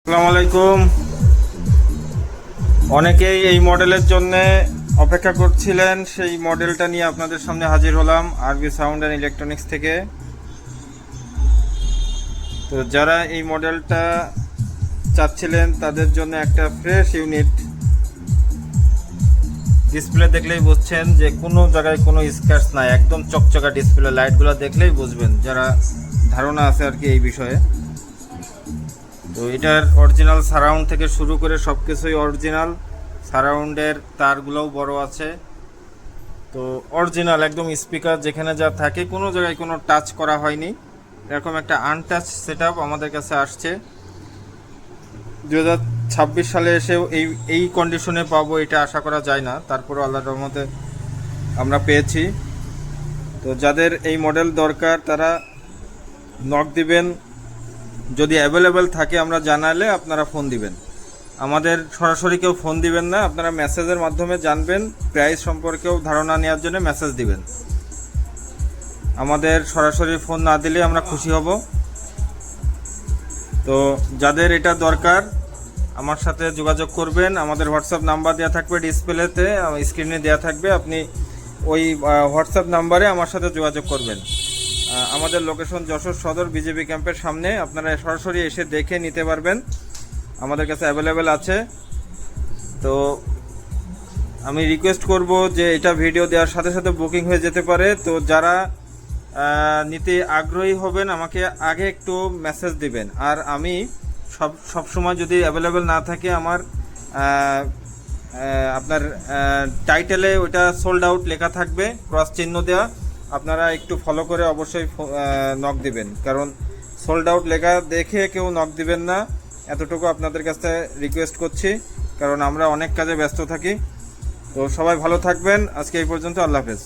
আসসালামু আলাইকুম। অনেকেই এই মডেলের জন্য অপেক্ষা করছিলেন, সেই মডেলটা নিয়ে আপনাদের সামনে হাজির হলাম আরবি সাউন্ড অ্যান্ড ইলেকট্রনিক্স থেকে। তো যারা এই মডেলটা চাচ্ছিলেন তাদের জন্য একটা ফ্রেশ ইউনিট। ডিসপ্লে দেখলেই বুঝছেন যে কোনো জায়গায় কোনো স্ক্র্যাচ নাই, একদম চকচকা ডিসপ্লে। লাইটগুলো দেখলেই বুঝবেন যারা ধারণা আছে আর কি এই বিষয়ে। তো এটার অরিজিনাল সারাউন্ড থেকে শুরু করে সব কিছুই অরিজিনাল। সারাউন্ডের তারগুলোও বড় আছে। তো অরিজিনাল একদম স্পিকার যেখানে যা থাকে কোনো জায়গায় কোনো টাচ করা হয়নি, এরকম একটা আনটাচ সেটআপ আমাদের কাছে আসছে। 2026 সালে এসেও এই কন্ডিশনে পাবো এটা আশা করা যায় না, তারপরও আল্লাহর রহমতে আমরা পেয়েছি। তো যাদের এই মডেল দরকার তারা নক দিবেন, যদি অ্যাভেলেবেল থাকে আমরা জানালে আপনারা ফোন দিবেন। আমাদের সরাসরি কেউ ফোন দিবেন না, আপনারা মেসেজের মাধ্যমে জানবেন। প্রাইস সম্পর্কেও ধারণা নেওয়ার জন্য মেসেজ দিবেন। আমাদের সরাসরি ফোন না দিলে আমরা খুশি হব। তো যাদের এটা দরকার আমার সাথে যোগাযোগ করবেন। আমাদের হোয়াটসঅ্যাপ নাম্বার দেওয়া থাকবে ডিসপ্লেতে, স্ক্রিনে দেওয়া থাকবে। আপনি ওই হোয়াটসঅ্যাপ নাম্বারে আমার সাথে যোগাযোগ করবেন। আমাদের লোকেশন যশোর সদর বিজেপি ক্যাম্পের সামনে। আপনারা সরাসরি এসে দেখে নিতে পারবেন, আমাদের কাছে অ্যাভেলেবেল আছে। তো আমি রিকোয়েস্ট করব যে এটা ভিডিও দেওয়ার সাথে সাথে বুকিং হয়ে যেতে পারে। তো যারা নিতে আগ্রহী হবেন আমাকে আগে একটু মেসেজ দিবেন। আর আমি সব সময় যদি অ্যাভেলেবেল না থাকে আমার আপনার টাইটেলে ওইটা সোল্ড আউট লেখা থাকবে, ক্রস চিহ্ন দেওয়া। আপনারা একটু ফলো করে অবশ্যই নক দিবেন, কারণ সোল্ড আউট লেখা দেখে কেউ নক দিবেন না, এতটুকু আপনাদের কাছে রিকোয়েস্ট করছি, কারণ আমরা অনেক কাজে ব্যস্ত থাকি। তো সবাই ভালো থাকবেন। আজকে এই পর্যন্ত, আল্লাহ হাফেজ।